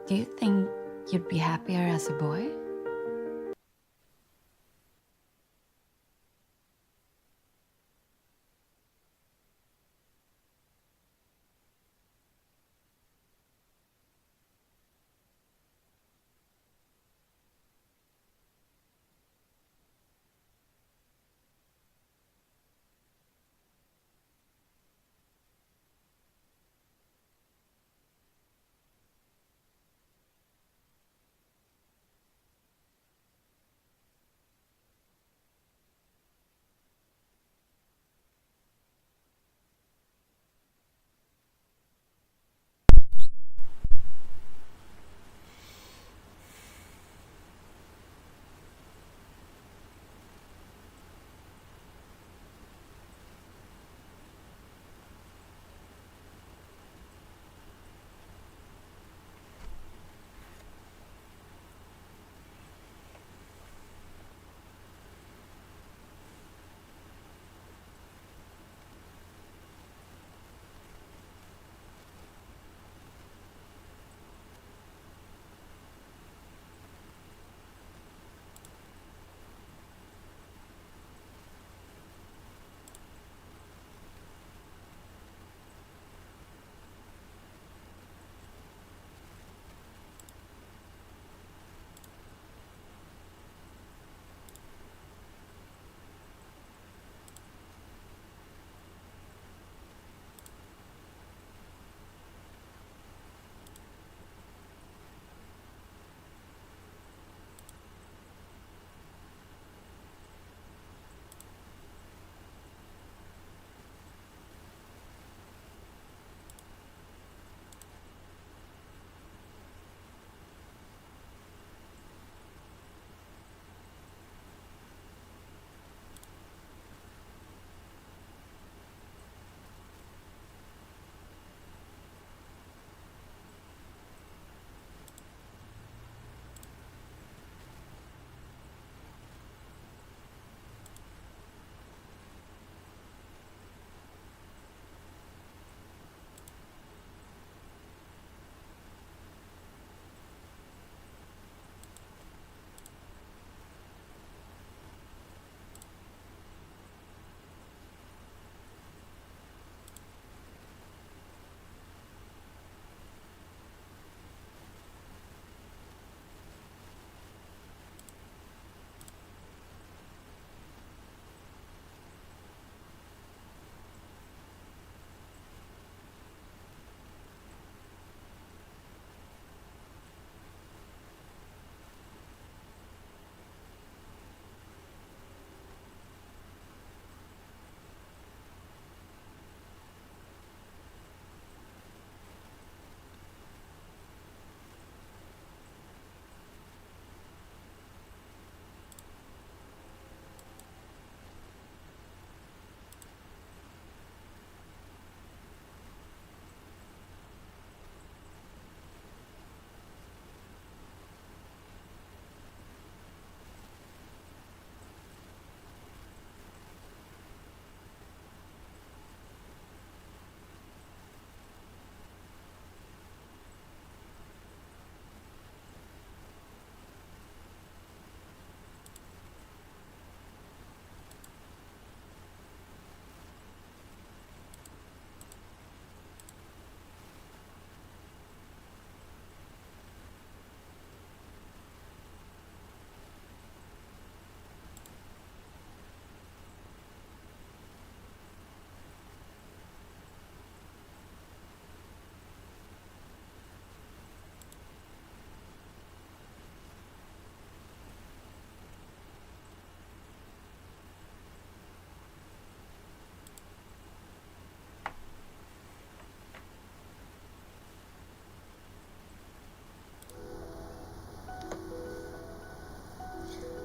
Do you think you'd be happier as a boy?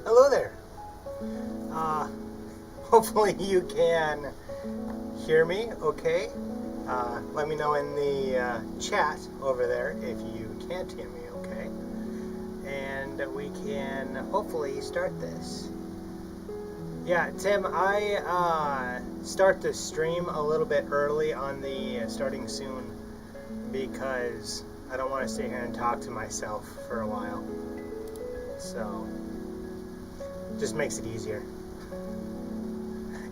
Hello there. Uh, Hopefully you can hear me okay. Let me know in the chat over there if you can't hear me okay. And we can hopefully start this. Yeah, Tim, I start the stream a little bit early on the starting soon because I don't want to sit here and talk to myself for a while. So, just makes it easier.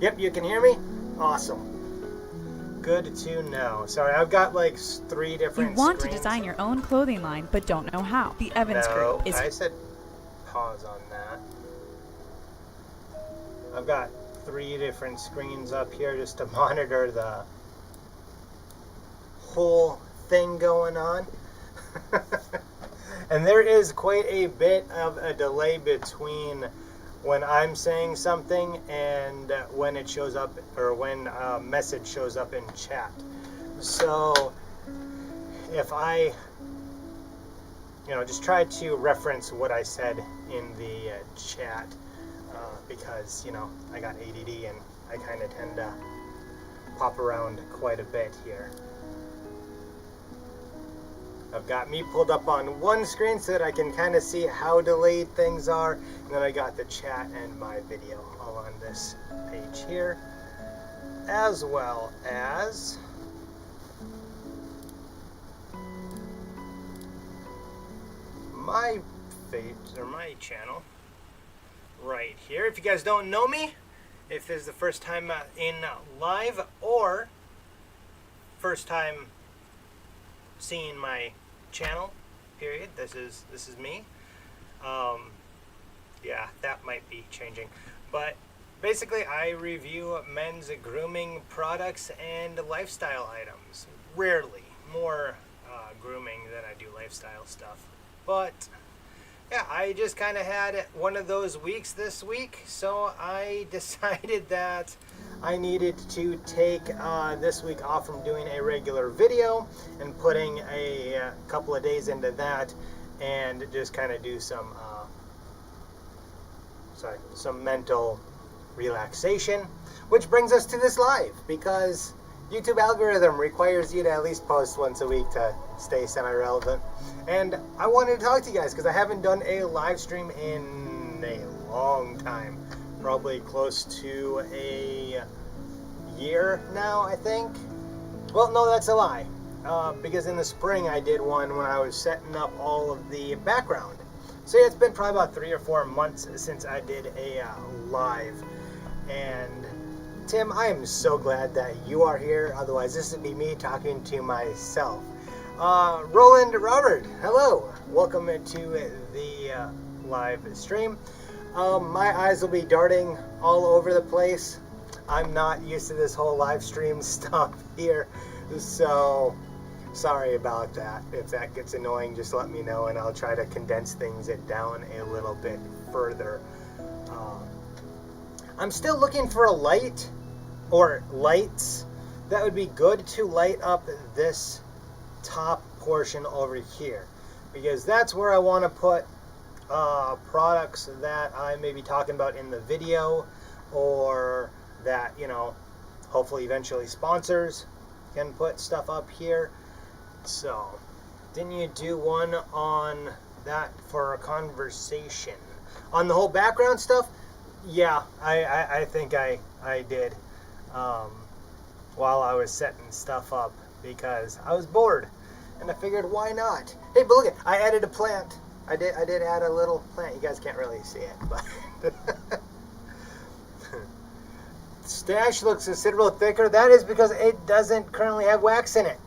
Yep, you can hear me? Awesome. Good to know. Sorry, I've got like 3 different You want screens. to design your own clothing line, but don't know how. The Evans No, Group is... I said pause on that. I've got 3 different screens up here just to monitor the whole thing going on. And there is quite a bit of a delay between when I'm saying something and when it shows up, or when a message shows up in chat. So if I, just try to reference what I said in the chat, because, I got ADD and I kind of tend to pop around quite a bit here. I've got me pulled up on one screen so that I can kind of see how delayed things are, and then I got the chat and my video all on this page here, as well as my page, or my channel right here. If you guys don't know me, if this is the first time in live or first time seeing my channel, period, this is me. Yeah, that might be changing, but basically I review men's grooming products and lifestyle items. Rarely, more grooming than I do lifestyle stuff, but yeah, I just kind of had one of those weeks this week, so I decided that I needed to take this week off from doing a regular video and putting a couple of days into that, and just kind of do some mental relaxation, which brings us to this live, because YouTube algorithm requires you to at least post once a week to stay semi-relevant. And I wanted to talk to you guys because I haven't done a live stream in a long time. Probably close to a year now, I think. Well, no, that's a lie. Because in the spring I did one when I was setting up all of the background. So yeah, it's been probably about 3 or 4 months since I did a live. And Tim, I am so glad that you are here. Otherwise, this would be me talking to myself. Roland Robert, hello. Welcome to the live stream. My eyes will be darting all over the place. I'm not used to this whole live stream stuff here, so sorry about that. If that gets annoying, just let me know and I'll try to condense things down a little bit further. I'm still looking for a light or lights that would be good to light up this top portion over here, because that's where I want to put products that I may be talking about in the video, or that, hopefully eventually sponsors can put stuff up here. So, didn't you do one on that for a conversation? On the whole background stuff? Yeah, I think I did. While I was setting stuff up, because I was bored and I figured, why not? Hey, but look at, I added a plant. I did add a little plant. You guys can't really see it, but stash looks considerably thicker. That is because it doesn't currently have wax in it.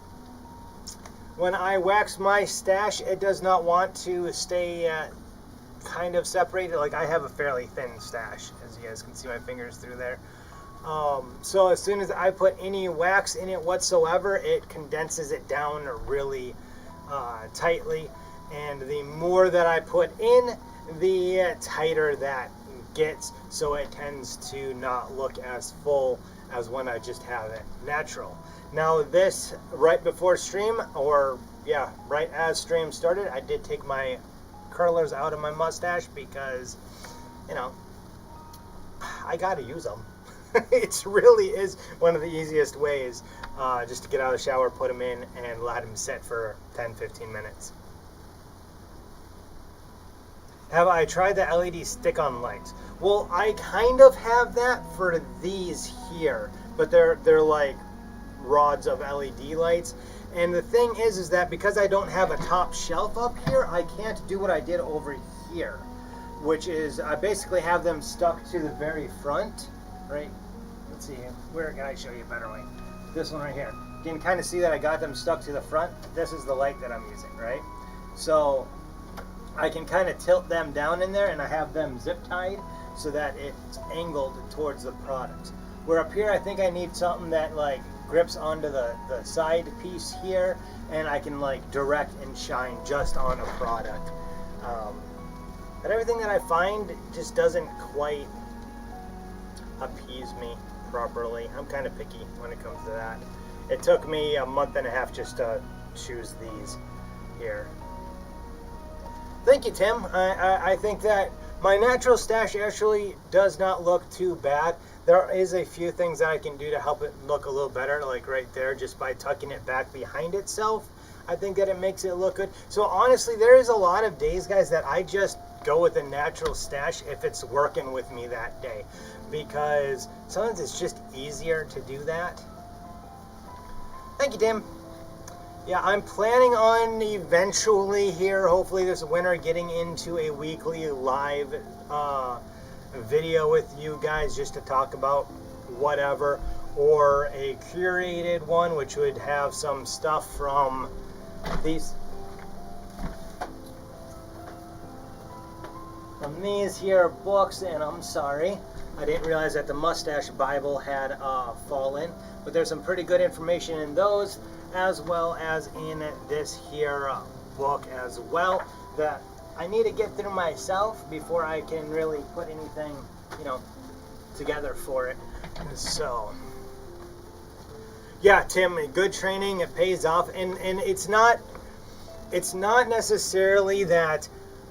When I wax my stash, it does not want to stay kind of separated. Like, I have a fairly thin stash, as you guys can see my fingers through there. So as soon as I put any wax in it whatsoever, it condenses it down really tightly, and the more that I put in, the tighter that gets, so it tends to not look as full as when I just have it natural. Now this, right before stream, or yeah, right as stream started, I did take my curlers out of my mustache because, I gotta use them. It really is one of the easiest ways, just to get out of the shower, put them in, and let them sit for 10-15 minutes. Have I tried the LED stick-on lights? Well, I kind of have that for these here, but they're like rods of LED lights, And the thing is that because I don't have a top shelf up here, I can't do what I did over here, which is I basically have them stuck to the very front, right? Let's see, where can I show you a better way? This one right here. You can kind of see that I got them stuck to the front. This is the light that I'm using, right? So I can kind of tilt them down in there, and I have them zip tied so that it's angled towards the product. Where up here, I think I need something that like grips onto the side piece here, and I can like direct and shine just on a product. But everything that I find just doesn't quite appease me properly. I'm kind of picky when it comes to that. It took me a month and a half just to choose these here. Thank you, Tim. I think that my natural stash actually does not look too bad. There is a few things that I can do to help it look a little better, like right there, just by tucking it back behind itself. I think that it makes it look good. So honestly, there is a lot of days, guys, that I just go with a natural stash if it's working with me that day, because sometimes it's just easier to do that. Thank you, Tim. Yeah, I'm planning on eventually here, hopefully this winter, getting into a weekly live video with you guys just to talk about whatever, or a curated one which would have some stuff from these here books. And I'm sorry, I didn't realize that the Mustache Bible had fallen, but there's some pretty good information in those, as well as in this here book as well, that I need to get through myself before I can really put anything, together for it. So, yeah, Tim, good training, it pays off, and it's not necessarily that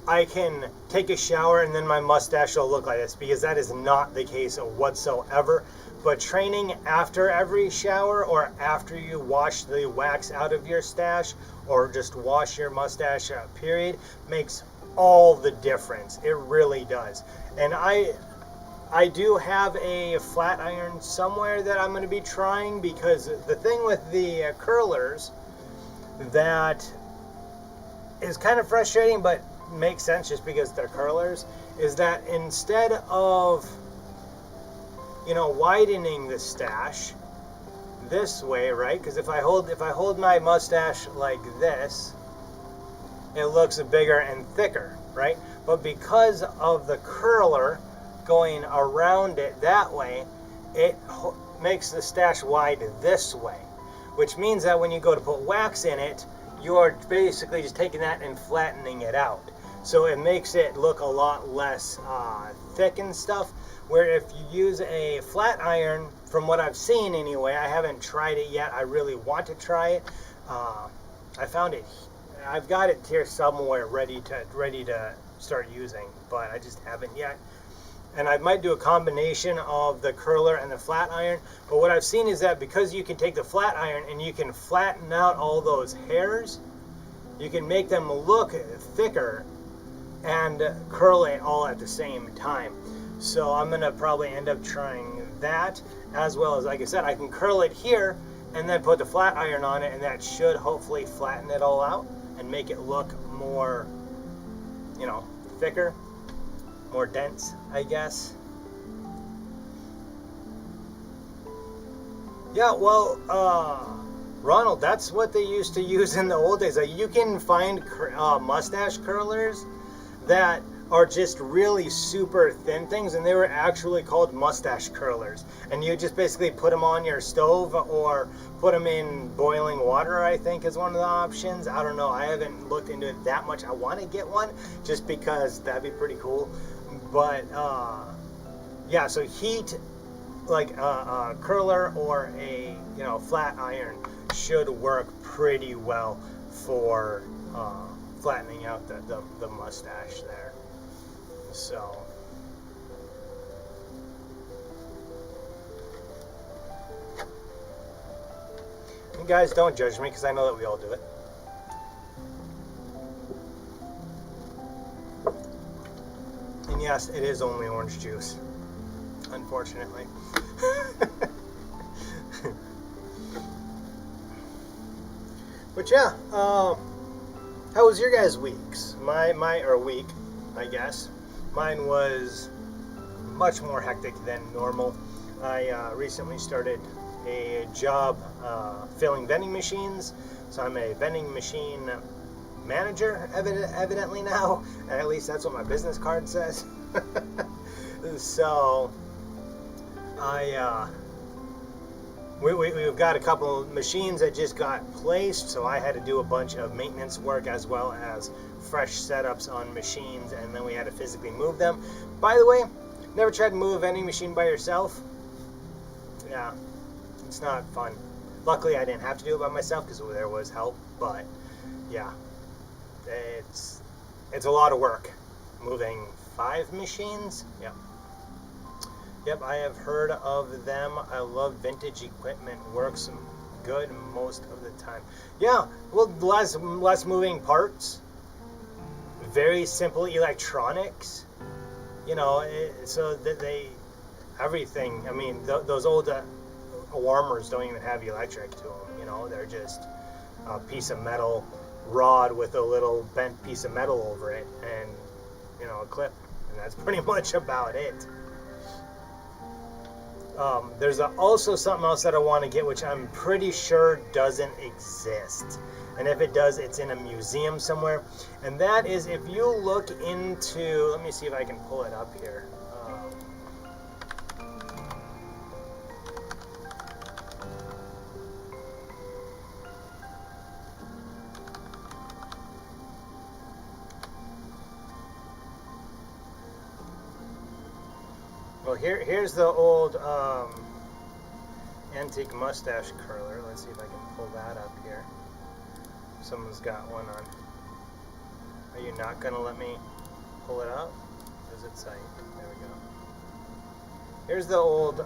I can take a shower and then my mustache will look like this, because that is not the case whatsoever. But training after every shower, or after you wash the wax out of your stash, or just wash your mustache period, makes all the difference. It really does. And I do have a flat iron somewhere that I'm going to be trying, because the thing with the curlers that is kind of frustrating but makes sense just because they're curlers, is that instead of widening the stash this way, right? Because if I hold my mustache like this, it looks bigger and thicker, right? But because of the curler going around it that way, it makes the stash wide this way, which means that when you go to put wax in it, you're basically just taking that and flattening it out. So it makes it look a lot less thick and stuff. Where if you use a flat iron, from what I've seen anyway, I haven't tried it yet, I really want to try it. I found it, I've got it here somewhere ready to start using, but I just haven't yet. And I might do a combination of the curler and the flat iron. But what I've seen is that because you can take the flat iron and you can flatten out all those hairs, you can make them look thicker and curl it all at the same time. So I'm going to probably end up trying that, as well as, like I said, I can curl it here and then put the flat iron on it, and that should hopefully flatten it all out and make it look more, thicker, more dense, I guess. Yeah, well, Ronald, that's what they used to use in the old days. You can find mustache curlers that are just really super thin things, and they were actually called mustache curlers. And you just basically put them on your stove or put them in boiling water, I think is one of the options. I don't know, I haven't looked into it that much. I want to get one just because that'd be pretty cool. But yeah, so heat like a curler or a flat iron should work pretty well for flattening out the mustache there. So and guys, don't judge me, because I know that we all do it. And yes, it is only orange juice, unfortunately. But yeah, how was your guys' weeks? Or week, I guess. Mine was much more hectic than normal. I recently started a job filling vending machines, so I'm a vending machine manager evidently now. At least that's what my business card says. So we've got a couple machines that just got placed, so I had to do a bunch of maintenance work as well as fresh setups on machines, and then we had to physically move them. By the way, never tried to move a vending machine by yourself? Yeah, it's not fun. Luckily, I didn't have to do it by myself because there was help, but yeah, it's a lot of work. Moving 5 machines? Yep, I have heard of them. I love vintage equipment. Works good most of the time. Yeah, well, less moving parts. Very simple electronics. You know, so that everything. I mean, those old warmers don't even have electric to them. You know, they're just a piece of metal rod with a little bent piece of metal over it, and you know, a clip, and that's pretty much about it. There's also something else that I want to get, which I'm pretty sure doesn't exist. And if it does, it's in a museum somewhere. And that is, if you look into, let me see if I can pull it up here. Well, here's the old antique mustache curler. Let's see if I can pull that up here. Someone's got one on. Are you not going to let me pull it up? What does it say? There we go. Here's the old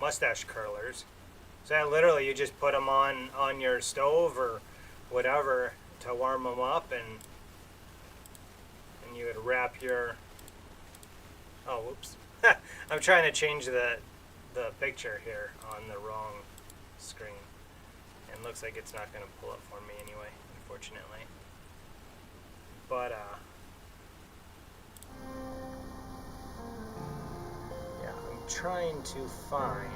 mustache curlers. So that literally you just put them on your stove or whatever to warm them up, and you would wrap your, oh whoops, I'm trying to change the picture here on the wrong screen, and looks like it's not going to pull up for me anyway, unfortunately. But yeah, I'm trying to find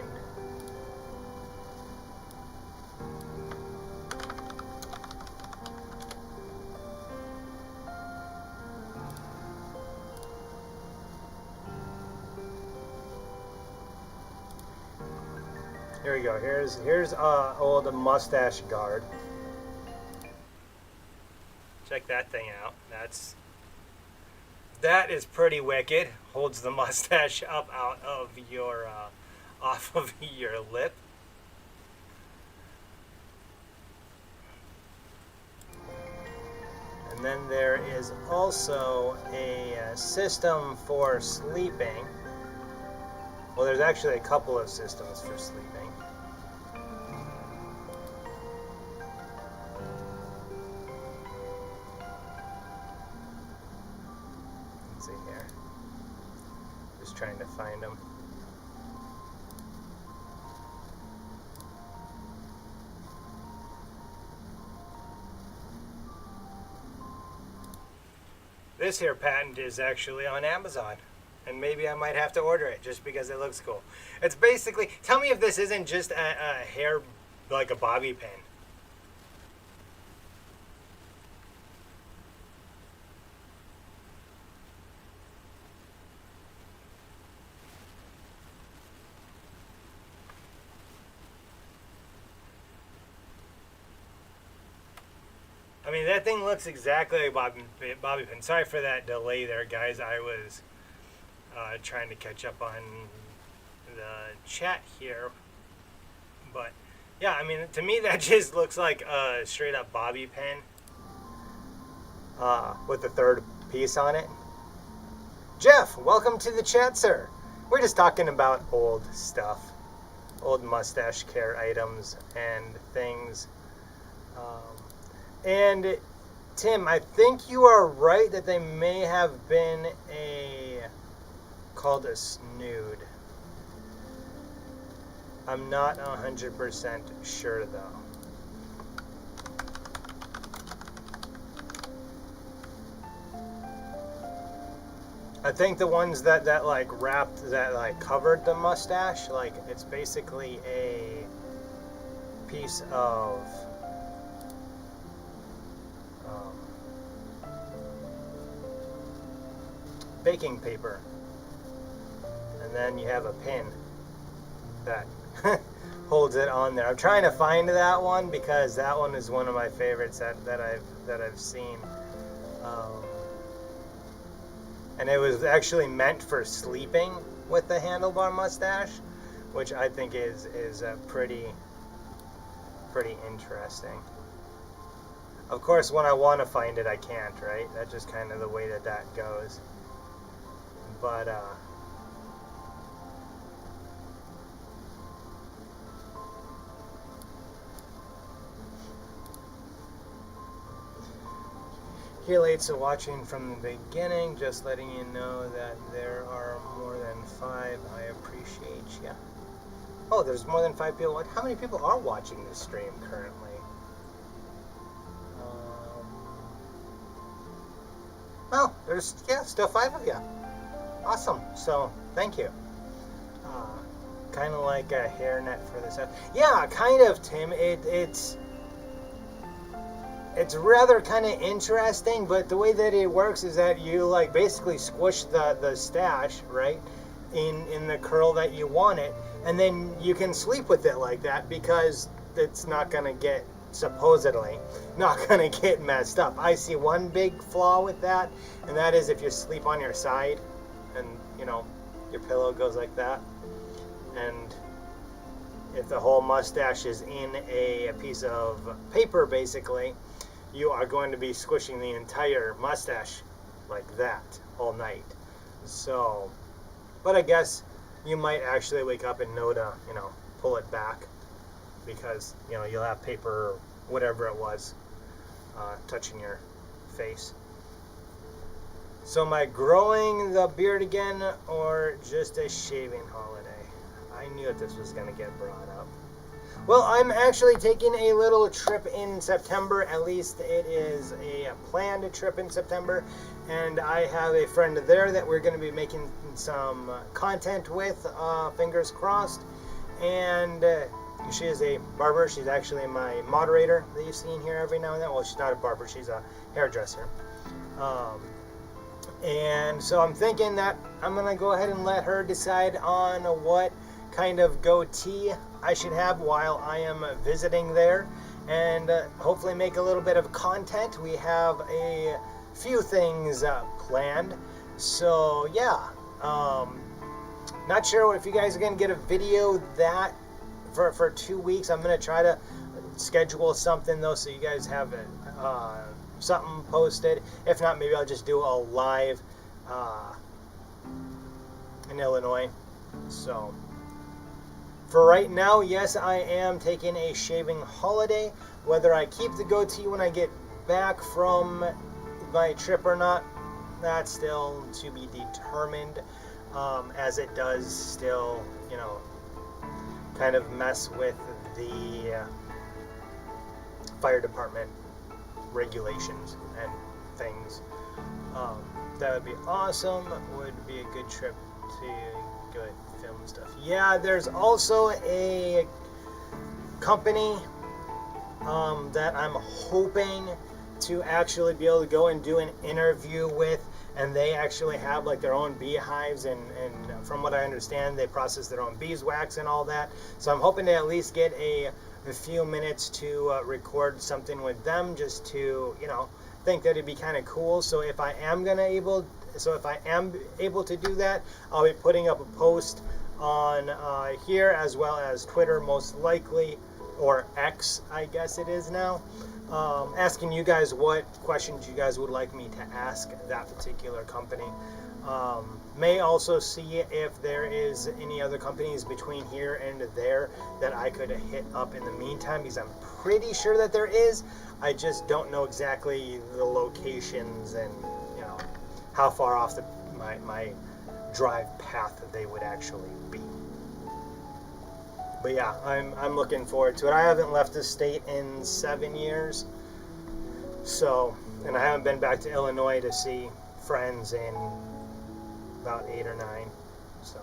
Here we go. Here's old mustache guard. Check that thing out. That is pretty wicked. Holds the mustache up out of your off of your lip. And then there is also a system for sleeping. Well, there's actually a couple of systems for sleeping. Let's see here. Just trying to find them. This here patent is actually on Amazon. And maybe I might have to order it just because it looks cool. It's basically, tell me if this isn't just a hair, like a bobby pin. I mean, that thing looks exactly like bobby pin. Sorry for that delay there, guys. I was trying to catch up on the chat here, but yeah, I mean, to me that just looks like a straight up bobby pin with the third piece on it. Jeff, welcome to the chat, sir. We're just talking about old stuff, old mustache care items and things. And Tim, I think you are right that they may have been called a snood. I'm not 100% sure though. I think the ones that like wrapped, that like covered the mustache, like it's basically a piece of baking paper, and then you have a pin that holds it on there. I'm trying to find that one because that one is one of my favorites that I've seen. And it was actually meant for sleeping with the handlebar mustache, which I think is pretty interesting. Of course, when I want to find it, I can't, right? That's just kind of the way that goes. But Helates are watching from the beginning, just letting you know that there are more than 5. I appreciate you. Oh, there's more than 5 people. How many people are watching this stream currently? Oh, there's, yeah, still 5 of you. Awesome. So, thank you. Kind of like a hairnet for this. Yeah, kind of, Tim. It's rather kind of interesting, but the way that it works is that you like basically squish the stash, right, in the curl that you want it, and then you can sleep with it like that because it's not going to get, supposedly, not going to get messed up. I see one big flaw with that, and that is if you sleep on your side and, you know, your pillow goes like that, and if the whole mustache is in a piece of paper, basically, you are going to be squishing the entire mustache like that all night. So, but I guess you might actually wake up and know to, you know, pull it back because, you know, you'll have paper or whatever it was touching your face. So am I growing the beard again or just a shaving holiday? I knew that this was going to get brought up. Well, I'm actually taking a little trip in September. At least it is a planned trip in September. And I have a friend there that we're going to be making some content with, fingers crossed. And she is a barber. She's actually my moderator that you see in here every now and then. Well, she's not a barber. She's a hairdresser. And so I'm thinking that I'm going to go ahead and let her decide on what kind of goatee I should have while I am visiting there, and hopefully make a little bit of content. We have a few things planned, so yeah, not sure if you guys are going to get a video that for 2 weeks. I'm going to try to schedule something though, so you guys have something posted. If not, maybe I'll just do a live in Illinois. So for right now, yes, I am taking a shaving holiday. Whether I keep the goatee when I get back from my trip or not, that's still to be determined, as it does still, you know, kind of mess with the fire department regulations and things. That would be awesome. Would be a good trip to go film stuff. Yeah, there's also a company that I'm hoping to actually be able to go and do an interview with, and they actually have like their own beehives, and from what I understand, they process their own beeswax and all that. So I'm hoping to at least get a few minutes to record something with them, just to, you know, think that it'd be kind of cool. So if I am able to do that, I'll be putting up a post on here as well as Twitter, most likely, or X, I guess it is now, asking you guys what questions you guys would like me to ask that particular company. May also see if there is any other companies between here and there that I could hit up in the meantime, because I'm pretty sure that there is. I just don't know exactly the locations and, you know, how far off my drive path that they would actually be. But yeah, I'm looking forward to it. I haven't left the state in 7 years, so, and I haven't been back to Illinois to see friends in about 8 or 9. So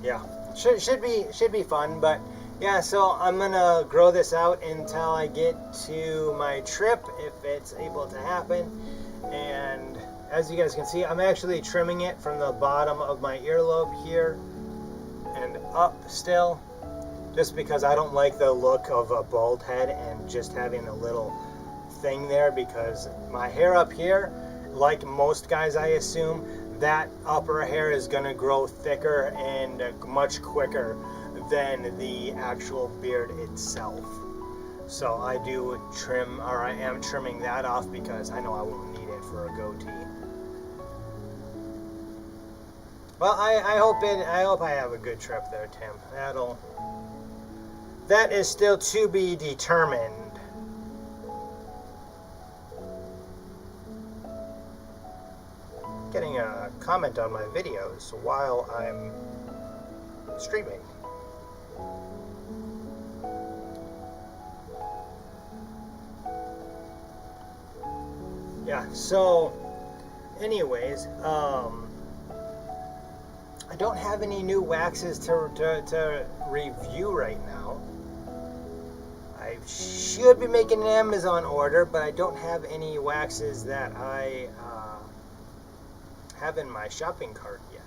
yeah, should be fun. But yeah, so I'm gonna grow this out until I get to my trip, if it's able to happen. And as you guys can see, I'm actually trimming it from the bottom of my earlobe here and up still, just because I don't like the look of a bald head and just having a little thing there, because my hair up here, like most guys I assume, that upper hair is going to grow thicker and much quicker than the actual beard itself. So I do trim, or I am trimming that off, because I know I won't need it for a goatee. Well, I hope I have a good trip there, Tim. That is still to be determined. Getting a comment on my videos while I'm streaming. Yeah, so anyways, I don't have any new waxes to review right now. I should be making an Amazon order, but I don't have any waxes that I have in my shopping cart yet.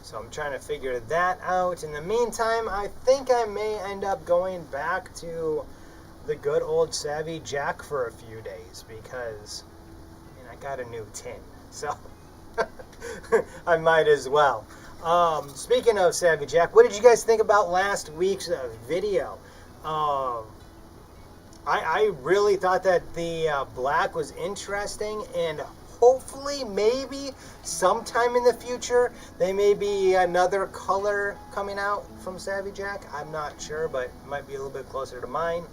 So I'm trying to figure that out. In the meantime, I think I may end up going back to the good old Savvy Jack for a few days, because I got a new tin. So I might as well. Speaking of Savvy Jack, what did you guys think about last week's video? I really thought that the black was interesting, and hopefully maybe sometime in the future there may be another color coming out from Savvy Jack. I'm not sure, but it might be a little bit closer to mine.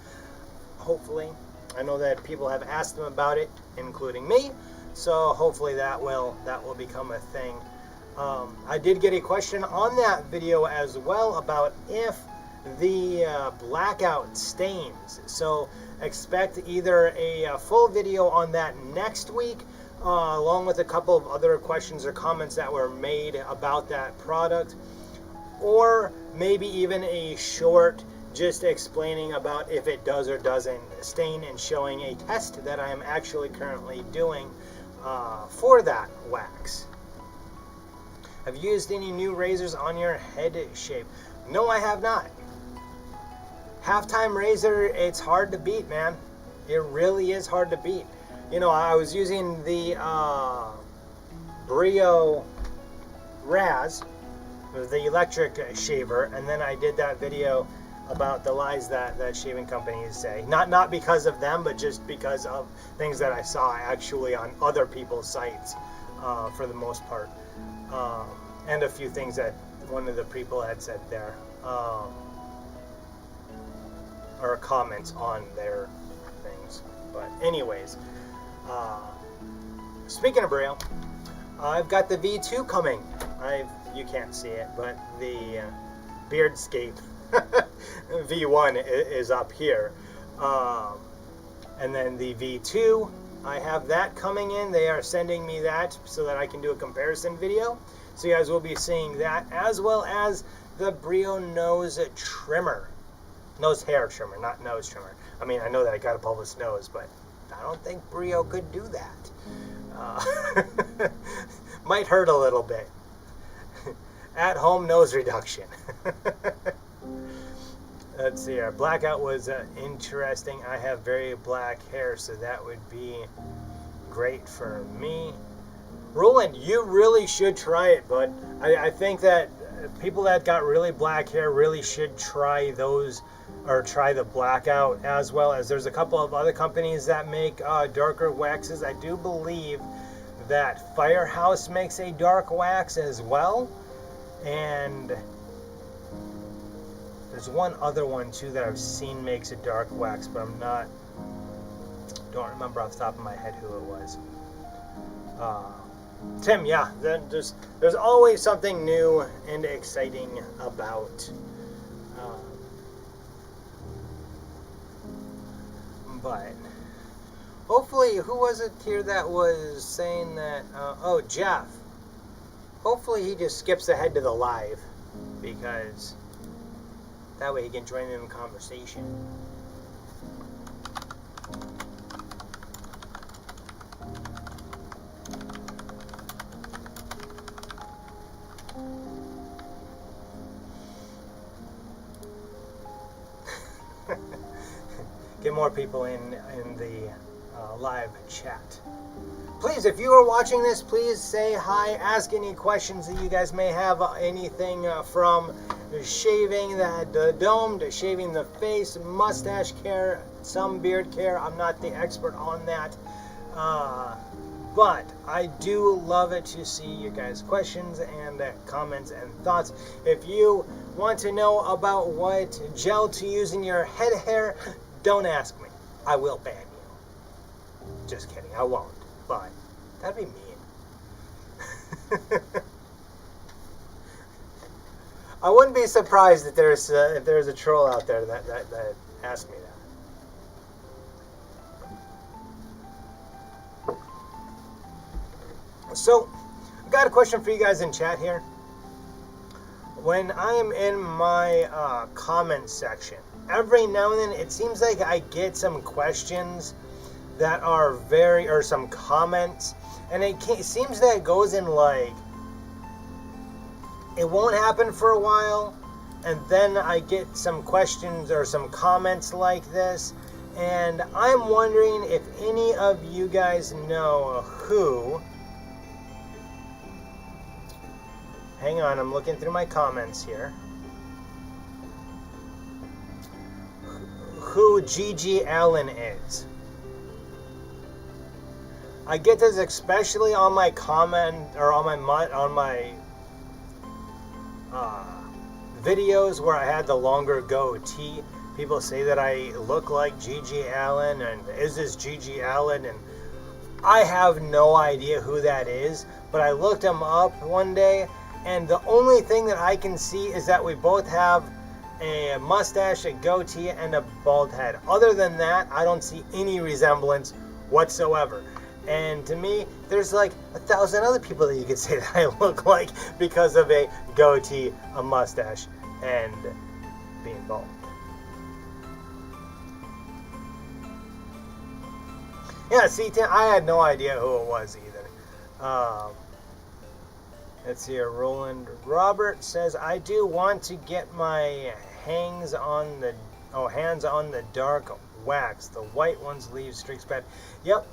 Hopefully. I know that people have asked them about it, including me. So hopefully that will become a thing. I did get a question on that video as well about if the blackout stains. So expect either a full video on that next week, along with a couple of other questions or comments that were made about that product, or maybe even a short just explaining about if it does or doesn't stain, and showing a test that I am actually currently doing for that wax. Have you used any new razors on your head shape? No, I have not. Halftime razor, it's hard to beat, man. It really is hard to beat. You know, I was using the Brio Raz, the electric shaver, and then I did that video about the lies that shaving companies say. Not because of them, but just because of things that I saw actually on other people's sites, for the most part. And a few things that one of the people had said there, or comments on their things. But anyways, speaking of Brio, I've got the V2 coming. You can't see it, but the Beardscape V1 is up here. And then the V2, I have that coming in. They are sending me that so that I can do a comparison video. So you guys will be seeing that, as well as the Brio nose trimmer. Nose hair trimmer, not nose trimmer. I mean, I know that I got a bulbous nose, but I don't think Brio could do that. Might hurt a little bit. At-home nose reduction. Let's see here. Blackout was interesting. I have very black hair, so that would be great for me. Roland, you really should try it, bud. I think that people that got really black hair really should try those, or try the blackout, as well as there's a couple of other companies that make darker waxes. I do believe that Firehouse makes a dark wax as well, and there's one other one too that I've seen makes a dark wax, but don't remember off the top of my head who it was. Tim, yeah, there's always something new and exciting about. But hopefully, who was it here that was saying that? Oh, Jeff. Hopefully, he just skips ahead to the live because that way he can join in the conversation. Get more people in the live chat. Please, if you are watching this, please say hi, ask any questions that you guys may have, anything from shaving the dome to shaving the face, mustache care, some beard care. I'm not the expert on that, but I do love it to see you guys' questions and comments and thoughts. If you want to know about what gel to use in your head hair, don't ask me. I will ban you. Just kidding, I won't. But that'd be mean. I wouldn't be surprised if there's a troll out there that asked me that. So, I've got a question for you guys in chat here. When I am in my comment section, every now and then it seems like I get some questions that are or some comments, and it seems that it goes in like, it won't happen for a while, and then I get some questions or some comments like this, and I'm wondering if any of you guys know who, hang on, I'm looking through my comments here, who Gigi Allen is. I get this especially on my comment or on my videos where I had the longer goatee. People say that I look like Gigi Allen, and is this Gigi Allen? And I have no idea who that is, but I looked him up one day, and the only thing that I can see is that we both have a mustache, a goatee, and a bald head. Other than that, I don't see any resemblance whatsoever. And to me, there's like 1,000 other people that you could say that I look like because of a goatee, a mustache, and being bald. Yeah, see, I had no idea who it was either. Let's see here. Roland Robert says, I do want to get my hands on the dark wax. The white ones leave streaks bad. Yep.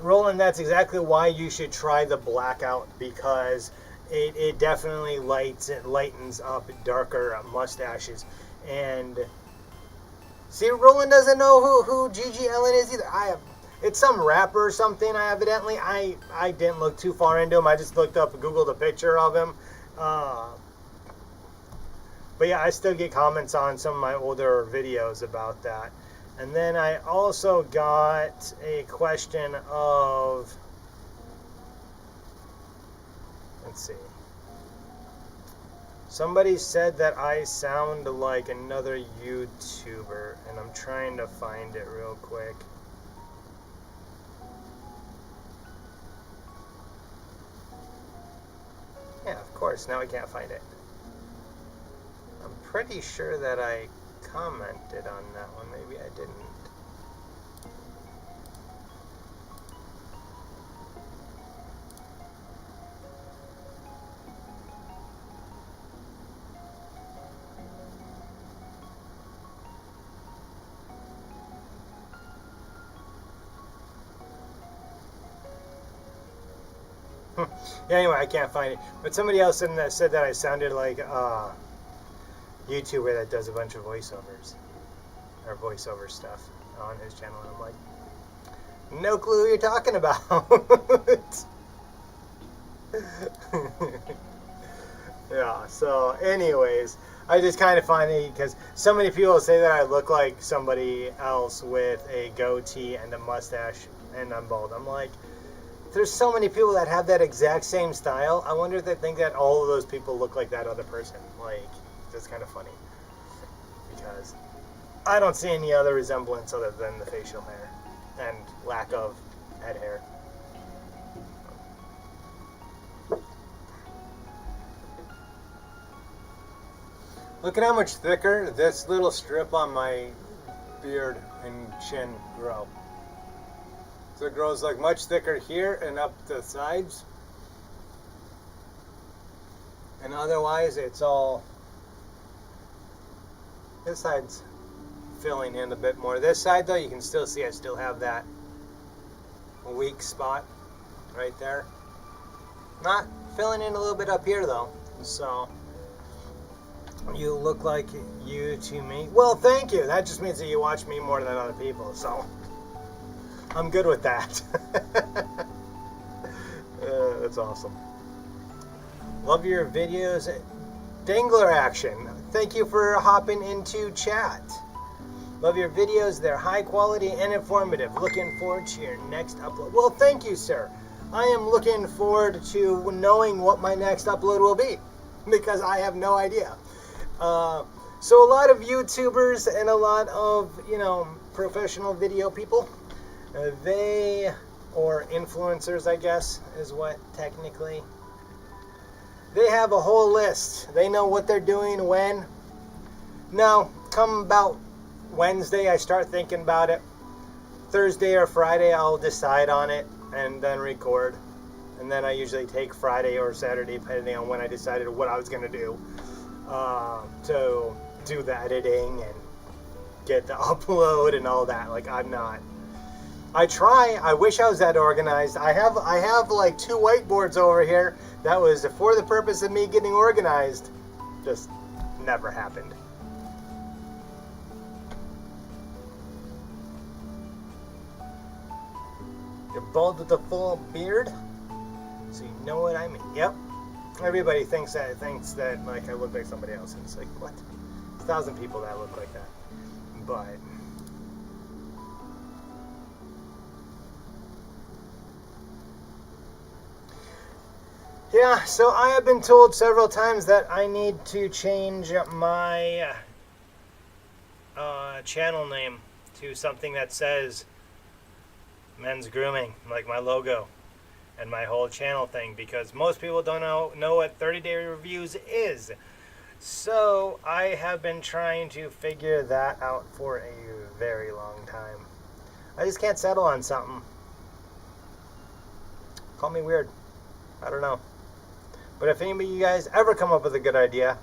Roland, that's exactly why you should try the blackout, because it definitely lightens up darker mustaches. And see, Roland doesn't know who Gigi Allen is either. It's some rapper or something. I didn't look too far into him. I just Googled a picture of him. But yeah, I still get comments on some of my older videos about that. And then I also got a question of, let's see. Somebody said that I sound like another YouTuber, and I'm trying to find it real quick. Yeah, of course, now I can't find it. I'm pretty sure that I commented on that one. Maybe I didn't. Yeah, anyway, I can't find it. But somebody else said that I sounded like a YouTuber that does a bunch of voiceovers. Or voiceover stuff on his channel. And I'm like, no clue who you're talking about. Yeah, so anyways, I just kind of find it because so many people say that I look like somebody else with a goatee and a mustache and I'm bald. I'm like, there's so many people that have that exact same style. I wonder if they think that all of those people look like that other person. Like, that's kind of funny. Because I don't see any other resemblance other than the facial hair and lack of head hair. Look at how much thicker this little strip on my beard and chin grow. So it grows like much thicker here and up the sides. And otherwise it's all, this side's filling in a bit more. This side though, you can still see I still have that weak spot right there. Not filling in a little bit up here though. So you look like you to me. Well, thank you. That just means that you watch me more than other people. So I'm good with that. That's awesome. Love your videos. Dangler Action, thank you for hopping into chat. Love your videos. They're high quality and informative. Looking forward to your next upload. Well, thank you, sir. I am looking forward to knowing what my next upload will be because I have no idea. So a lot of YouTubers and a lot of, professional video people, or influencers, I guess, is what technically, they have a whole list. They know what they're doing when. Now, come about Wednesday, I start thinking about it. Thursday or Friday, I'll decide on it and then record. And then I usually take Friday or Saturday, depending on when I decided what I was going to do. To do the editing and get the upload and all that. Like, I wish I was that organized. I have like 2 whiteboards over here that was for the purpose of me getting organized. Just never happened. You're bald with a full beard, so you know what I mean. Yep. Everybody thinks that like I look like somebody else, and it's like, what? 1,000 people that look like that. But yeah, so I have been told several times that I need to change my channel name to something that says Men's Grooming, like my logo and my whole channel thing, because most people don't know what 30-day reviews is. So I have been trying to figure that out for a very long time. I just can't settle on something. Call me weird. I don't know. But if any of you guys ever come up with a good idea,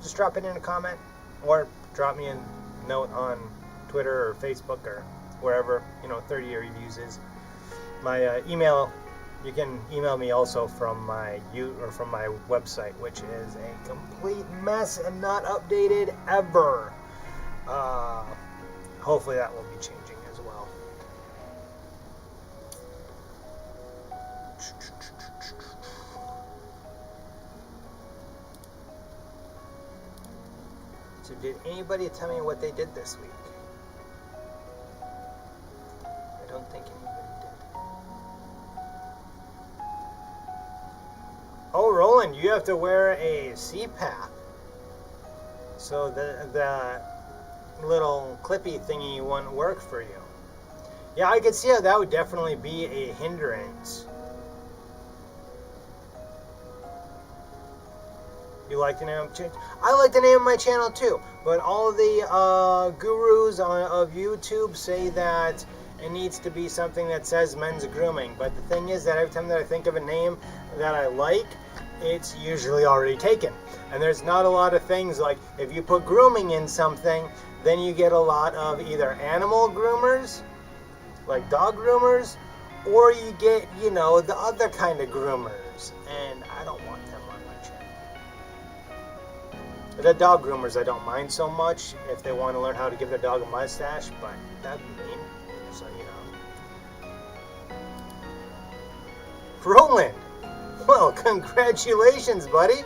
just drop it in a comment or drop me a note on Twitter or Facebook or wherever 30-day reviews is. My email. You can email me also from my website, which is a complete mess and not updated ever. Hopefully that will be changing as well. So did anybody tell me what they did this week? I don't think anybody did. Oh, Roland, you have to wear a CPAP. So the little clippy thingy wouldn't work for you. Yeah, I could see how that would definitely be a hindrance. You like the name of the channel? I like the name of my channel too, but all of the gurus of YouTube say that it needs to be something that says Men's Grooming. But the thing is that every time that I think of a name that I like, it's usually already taken. And there's not a lot of things like, if you put grooming in something, then you get a lot of either animal groomers, like dog groomers, or you get, the other kind of groomers. And I don't want them on my channel. The dog groomers I don't mind so much if they want to learn how to give their dog a mustache, but that'd be mean. So, Roland! Well, congratulations, buddy.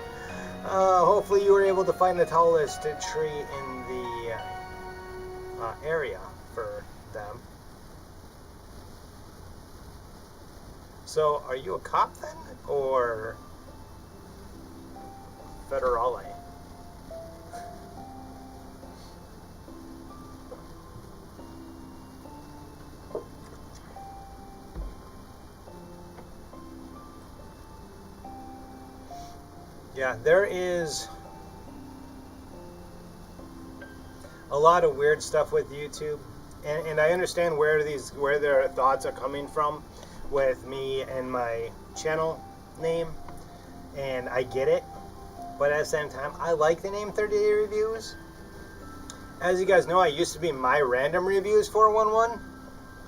Hopefully you were able to find the tallest tree in the area for them. So So, are you a cop then? Or federale? Yeah, there is a lot of weird stuff with YouTube, and I understand where their thoughts are coming from with me and my channel name, and I get it. But at the same time, I like the name 30 Day Reviews. As you guys know, I used to be My Random Reviews 411.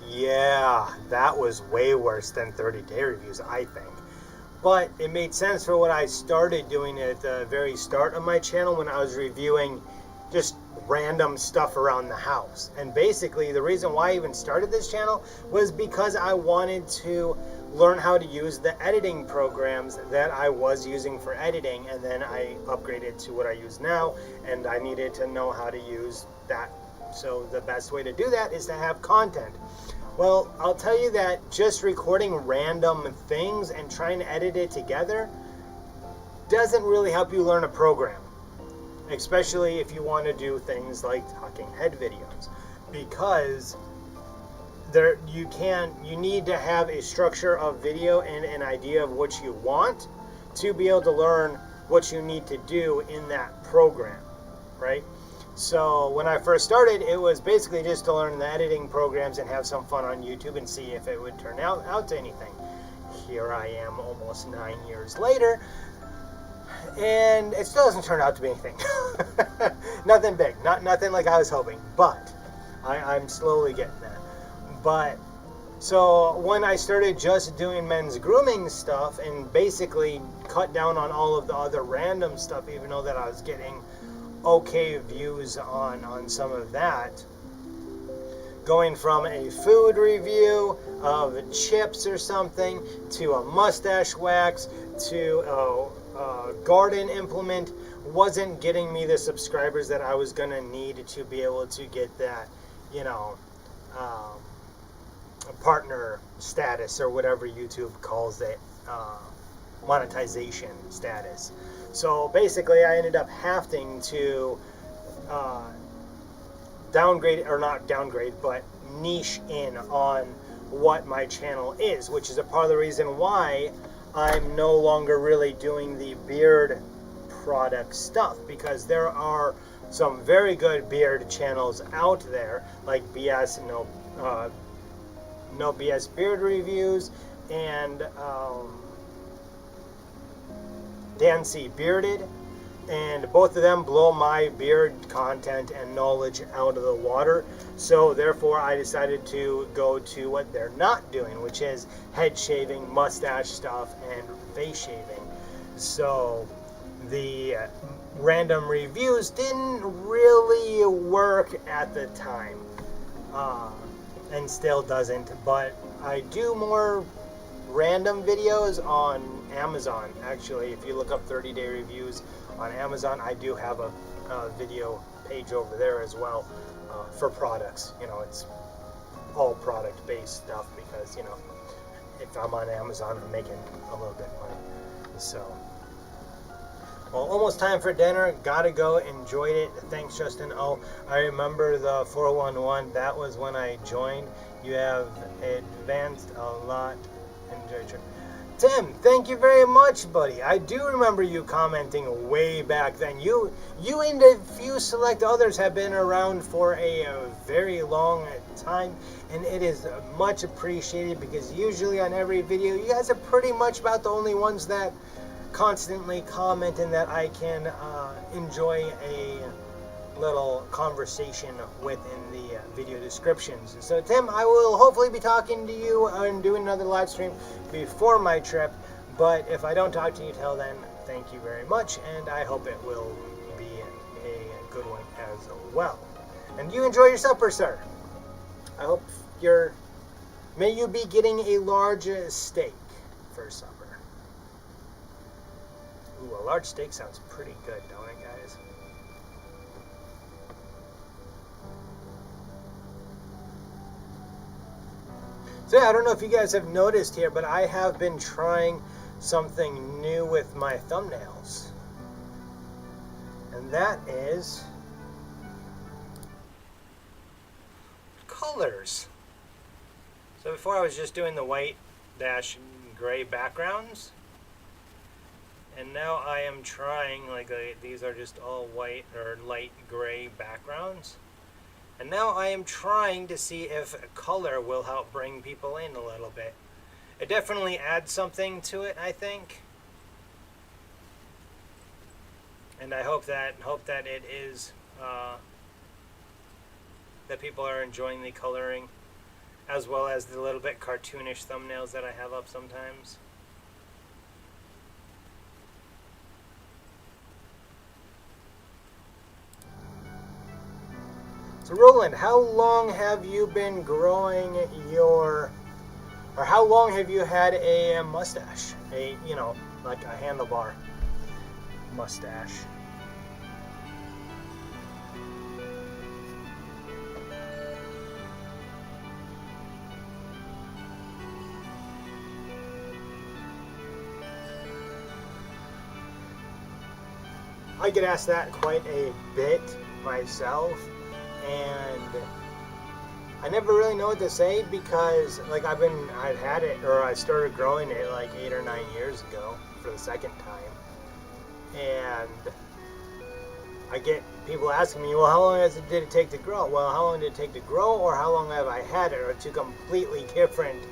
Yeah, that was way worse than 30 Day Reviews, I think. But it made sense for what I started doing at the very start of my channel when I was reviewing just random stuff around the house. And basically, the reason why I even started this channel was because I wanted to learn how to use the editing programs that I was using for editing, and then I upgraded to what I use now, and I needed to know how to use that. So the best way to do that is to have content. Well, I'll tell you that just recording random things and trying to edit it together doesn't really help you learn a program, especially if you want to do things like talking head videos, because you need to have a structure of video and an idea of what you want to be able to learn what you need to do in that program, right? So when I first started, it was basically just to learn the editing programs and have some fun on YouTube and see if it would turn out to anything. Here I am almost 9 years later, and it still doesn't turn out to be anything. Nothing big, nothing like I was hoping, but I'm slowly getting there. But so when I started just doing men's grooming stuff and basically cut down on all of the other random stuff, even though that I was getting okay views on some of that, going from a food review of chips or something to a mustache wax to a garden implement wasn't getting me the subscribers that I was gonna need to be able to get that, partner status or whatever YouTube calls it, monetization status. So basically I ended up having to downgrade, or not downgrade, but niche in on what my channel is, which is a part of the reason why I'm no longer really doing the beard product stuff, because there are some very good beard channels out there like No BS Beard Reviews and Dan C. Bearded, and both of them blow my beard content and knowledge out of the water. So therefore I decided to go to what they're not doing, which is head shaving, mustache stuff, and face shaving. So the random reviews didn't really work at the time, and still doesn't, but I do more random videos on Amazon. Actually, if you look up 30 Day Reviews on Amazon, I do have a video page over there as well, for products. It's all product based stuff, because if I'm on Amazon, I'm making a little bit of money. So, well, almost time for dinner. Gotta go. Enjoyed it. Thanks, Justin. Oh, I remember the 411. That was when I joined. You have advanced a lot. Enjoy. Tim, thank you very much, buddy. I do remember you commenting way back then. You and a few select others have been around for a very long time, and it is much appreciated, because usually on every video, you guys are pretty much about the only ones that constantly comment and that I can enjoy a little conversation with in the video descriptions. So Tim, I will hopefully be talking to you and doing another live stream before my trip, but if I don't talk to you till then, thank you very much, and I hope it will be a good one as well. And you enjoy your supper, sir. I hope may you be getting a large steak for supper. Ooh, a large steak sounds pretty good, don't it, guys? So yeah, I don't know if you guys have noticed here, but I have been trying something new with my thumbnails. And that is colors. So before I was just doing the white dash gray backgrounds. And now I am trying, these are just all white or light gray backgrounds. And now I am trying to see if color will help bring people in a little bit. It definitely adds something to it, I think. And I hope that it is, that people are enjoying the coloring, as well as the little bit cartoonish thumbnails that I have up sometimes. So Roland, how long have you been growing or how long have you had a mustache? Like a handlebar mustache. I get asked that quite a bit myself, and I never really know what to say because I've had it, or I started growing it like 8 or 9 years ago for the second time, and I get people asking me, well, how long did it take to grow? Well, how long did it take to grow, or how long have I had it? Or two completely different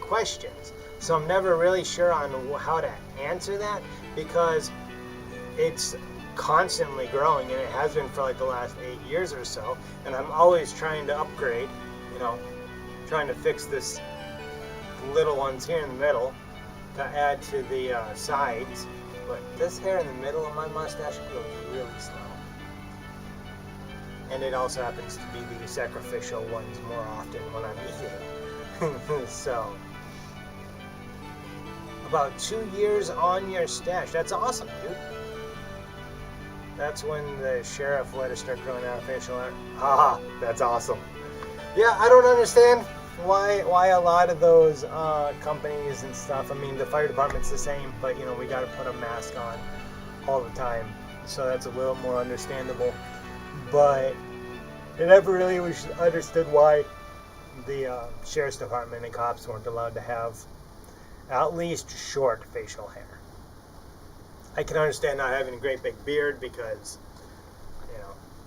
questions. So I'm never really sure on how to answer that because it's constantly growing, and it has been for like the last 8 years or so, and I'm always trying to upgrade, trying to fix this little ones here in the middle to add to the sides, but this hair in the middle of my mustache grows really slow, and it also happens to be the sacrificial ones more often when I'm eating. So about 2 years on your stash. That's awesome, dude. That's when the sheriff let us start growing out facial hair. Haha, that's awesome. Yeah, I don't understand why a lot of those companies and stuff. I mean, the fire department's the same, but we got to put a mask on all the time, so that's a little more understandable. But I never really was understood why the sheriff's department and cops weren't allowed to have at least short facial hair. I can understand not having a great big beard because,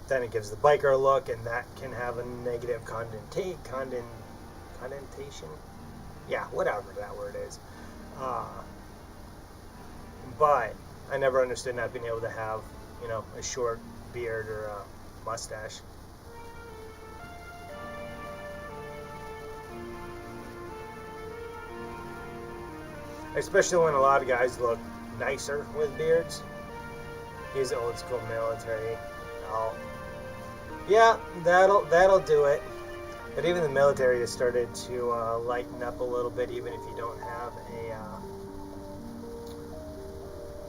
then it gives the biker look, and that can have a negative connotation. Yeah, whatever that word is. But I never understood not being able to have, a short beard or a mustache. Especially when a lot of guys look nicer with beards. He's old school military. Yeah, that'll do it. But even the military has started to lighten up a little bit, even if you don't have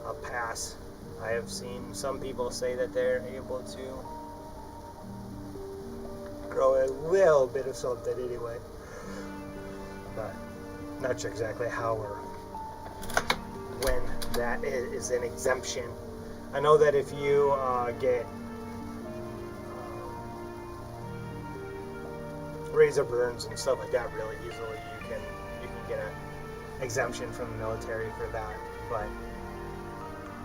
a pass. I have seen some people say that they're able to grow a little bit of something anyway, but not sure exactly how or when that is an exemption. I know that if you get razor burns and stuff like that really easily, you can get an exemption from the military for that. But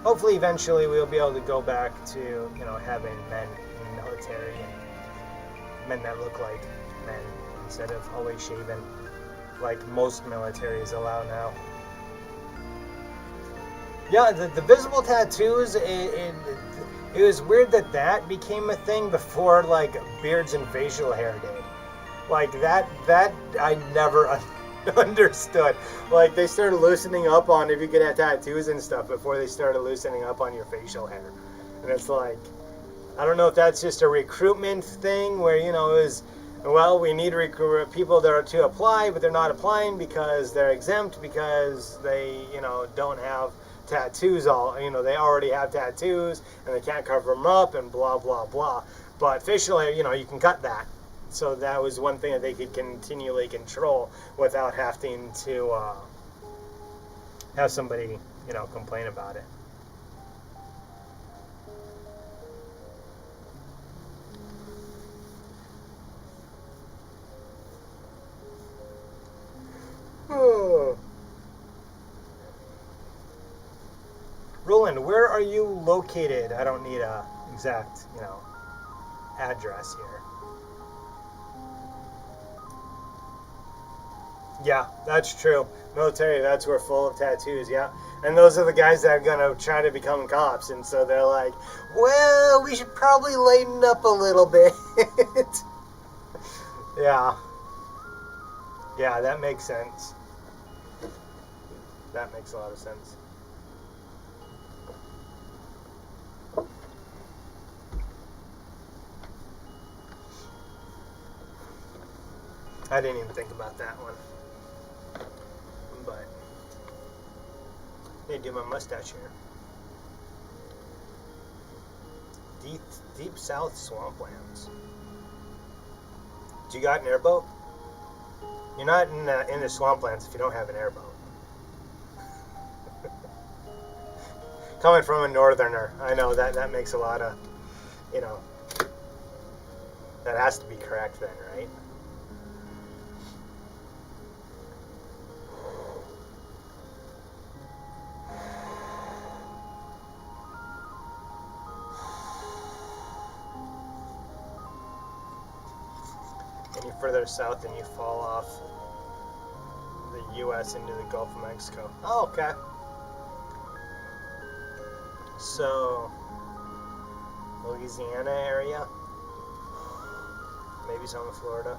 hopefully eventually we'll be able to go back to having men in the military and men that look like men instead of always shaven like most militaries allow now. Yeah, the visible tattoos, it was weird that became a thing before, like, beards and facial hair did. Like, that I never understood. Like, they started loosening up on if you could have tattoos and stuff before they started loosening up on your facial hair. And it's like, I don't know if that's just a recruitment thing where, it was, well, we need to recruit people that are to apply, but they're not applying because they're exempt because they, don't have tattoos they already have tattoos and they can't cover them up and blah blah blah. But facial hair, you can cut that, so that was one thing that they could continually control without having to have somebody, complain about it. Oh. Roland, where are you located? I don't need a exact, address here. Yeah, that's true. Military vets were full of tattoos, yeah. And those are the guys that are going to try to become cops. And so they're like, well, we should probably lighten up a little bit. Yeah. Yeah, that makes sense. That makes a lot of sense. I didn't even think about that one. But I need to do my mustache here. Deep South swamplands. Do you got an airboat? You're not in the swamplands if you don't have an airboat. Coming from a northerner, I know that makes a lot of, that has to be correct then, right? Any further south and you fall off the U.S. into the Gulf of Mexico. Oh, okay. So, Louisiana area, maybe some of Florida.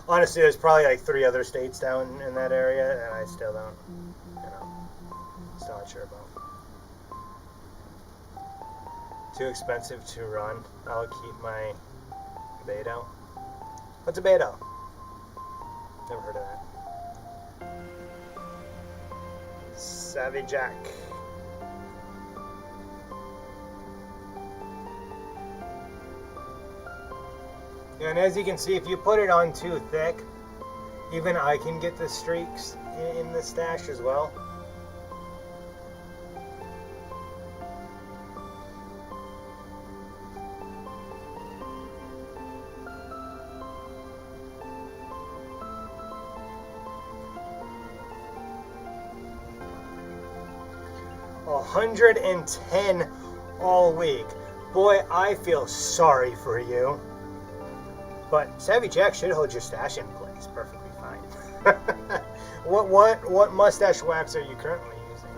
Honestly, there's probably like 3 other states down in that area, and I still don't, still not sure about. Too expensive to run. I'll keep my Beto. What's a Beto? Never heard of that. Savvy Jack. And as you can see, if you put it on too thick, even I can get the streaks in the stash as well. $110 all week. Boy, I feel sorry for you. But Savvy Jack should hold your stash in place perfectly fine. What mustache wax are you currently using?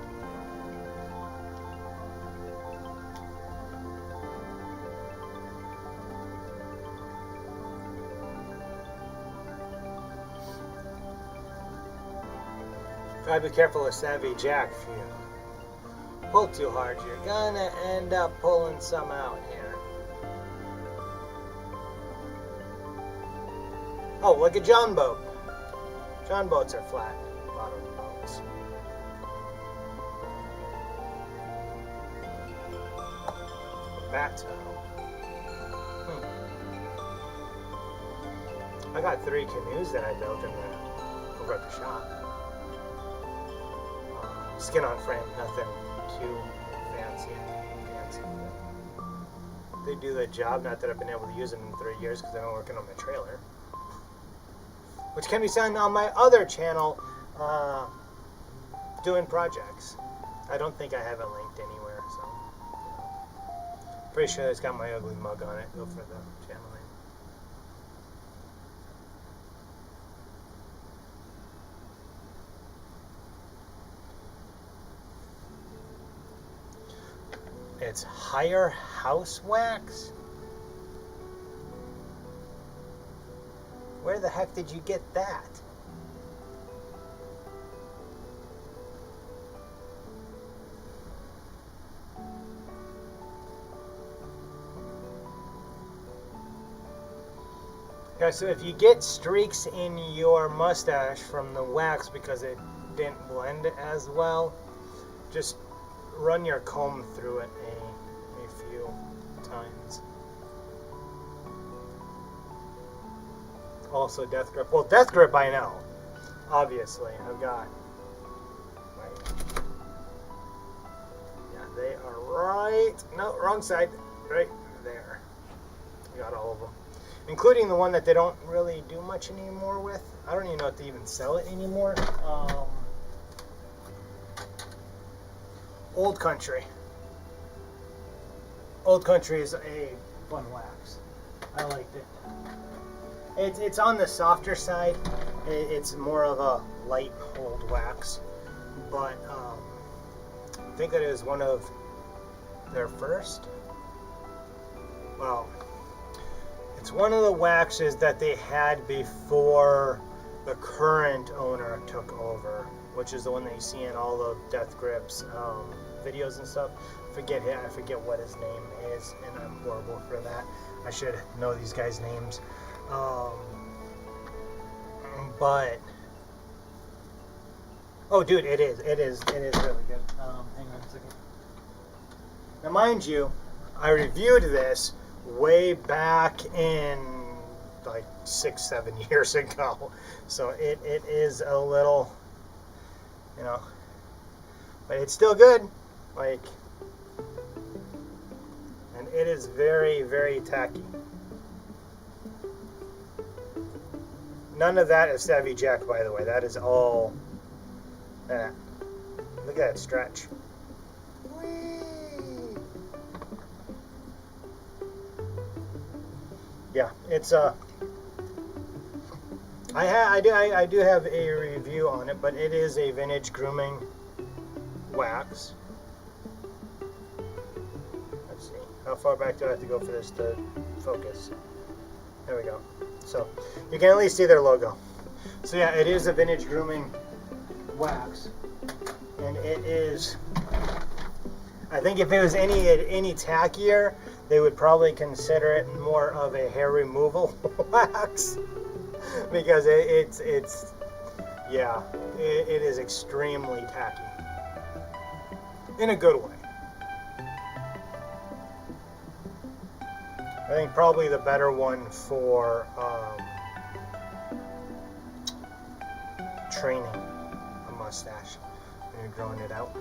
Gotta be careful with Savvy Jack. If you pull too hard, you're gonna end up pulling some out here. Oh, like a John boat. John boats are flat bottom boats. Bateau. I got 3 canoes that I built over at the shop. Skin on frame, nothing too fancy. They do the job. Not that I've been able to use them in 3 years because I've been working on my trailer, which can be seen on my other channel, doing projects. I don't think I have it linked anywhere, so pretty sure it's got my ugly mug on it. Go for the channel name. It's Higher House Wax? Where the heck did you get that? Yeah, so if you get streaks in your mustache from the wax because it didn't blend as well, just run your comb through it a few also Death Grip. Well, Death Grip I know, obviously. I've got. Yeah, they are right. No, wrong side. Right there. Got all of them, including the one that they don't really do much anymore with. I don't even know if they even sell it anymore. Old Country. Old Country is a fun wax. I liked it. It's on the softer side. It's more of a light hold wax, but I think that is one of their first. Well, it's one of the waxes that they had before the current owner took over, which is the one that you see in all of Death Grip's videos and stuff. I forget what his name is, and I'm horrible for that. I should know these guys' names. But oh, dude, it is really good. Hang on a second. Now, mind you, I reviewed this way back in like 6-7 years ago, so it is a little, you know, but it's still good, like, and it is very, very tacky. None of that is Savvy Jack, by the way. That is all that. Look at that stretch. Yeah, it's I do have a review on it, but it is a vintage grooming wax. Let's see, how far back do I have to go for this to focus? There we go. So you can at least see their logo. So yeah, it is a vintage grooming wax, and it is. I think if it was any tackier, they would probably consider it more of a hair removal wax, because it is extremely tacky in a good way. I think probably the better one for training a mustache when you're growing it out.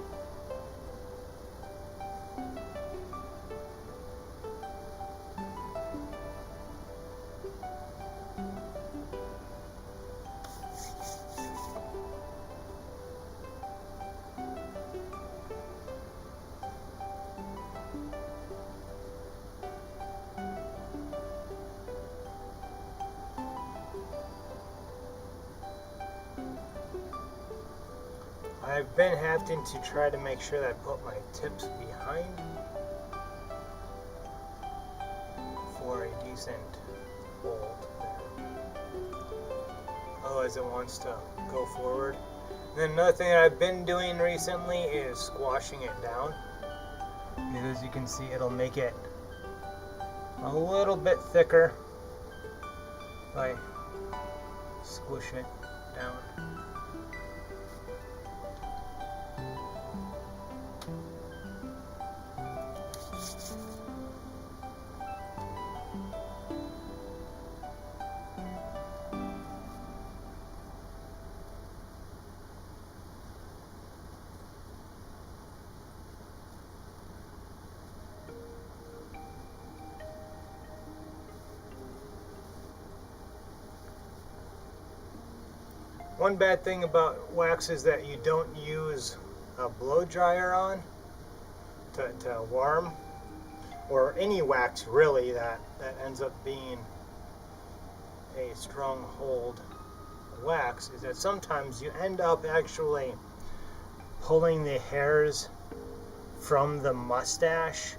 I've been having to try to make sure that I put my tips behind for a decent hold there. Otherwise it wants to go forward. And then another thing that I've been doing recently is squashing it down. Because as you can see, it'll make it a little bit thicker if I squish it down. One bad thing about wax is that you don't use a blow dryer on to warm, or any wax really that ends up being a strong hold wax, is that sometimes you end up actually pulling the hairs from the mustache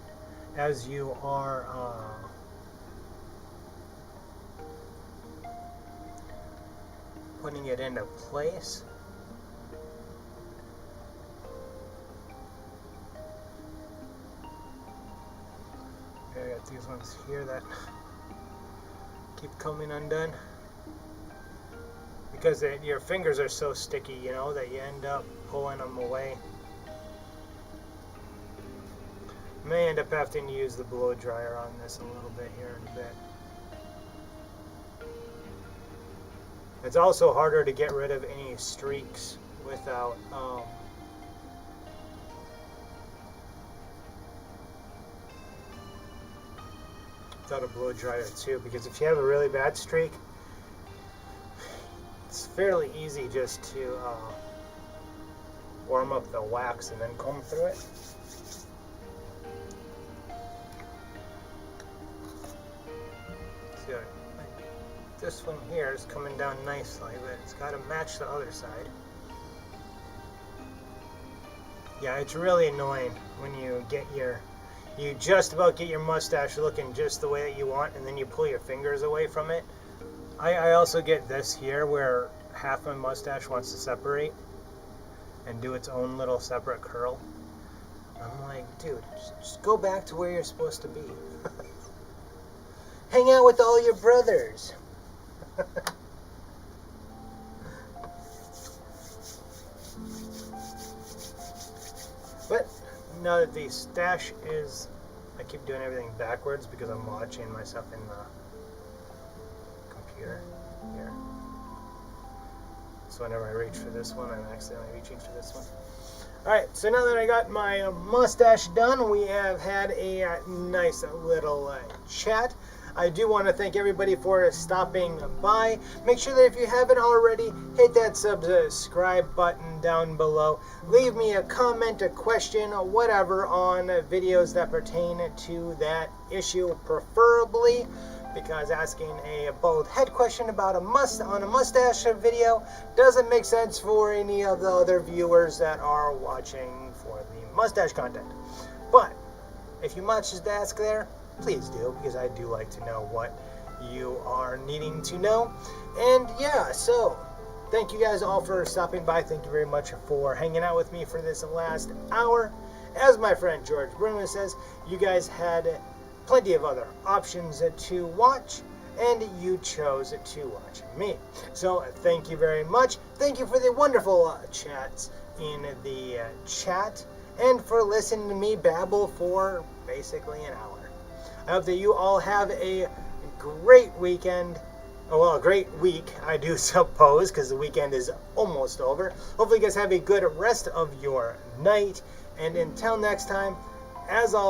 as you are putting it into place. I got these ones here that keep coming undone because your fingers are so sticky, you know, that you end up pulling them away. May end up having to use the blow dryer on this a little bit here in a bit. It's also harder to get rid of any streaks without a blow dryer too, because if you have a really bad streak, it's fairly easy just to warm up the wax and then comb through it. See, this one here is coming down nicely, but it's got to match the other side. Yeah, it's really annoying when you just about get your mustache looking just the way that you want, and then you pull your fingers away from it. I also get this here where half my mustache wants to separate and do its own little separate curl. I'm like, dude, just go back to where you're supposed to be. Hang out with all your brothers. But now that the stash is, I keep doing everything backwards because I'm watching myself in the computer here. So whenever I reach for this one, I'm accidentally reaching for this one. Alright, so now that I got my mustache done, we have had a nice little chat. I do want to thank everybody for stopping by. Make sure that if you haven't already, hit that subscribe button down below. Leave me a comment, a question, or whatever on videos that pertain to that issue, preferably, because asking a bald head question about a mustache video doesn't make sense for any of the other viewers that are watching for the mustache content. But if you much to ask there, please do, because I do like to know what you are needing to know. And yeah, so thank you guys all for stopping by. Thank you very much for hanging out with me for this last hour. As my friend George Bruno says, you guys had plenty of other options to watch, and you chose to watch me. So thank you very much. Thank you for the wonderful chats in the chat, and for listening to me babble for basically an hour. I hope that you all have a great weekend. Oh, well, a great week, I do suppose, because the weekend is almost over. Hopefully you guys have a good rest of your night. And until next time, as always,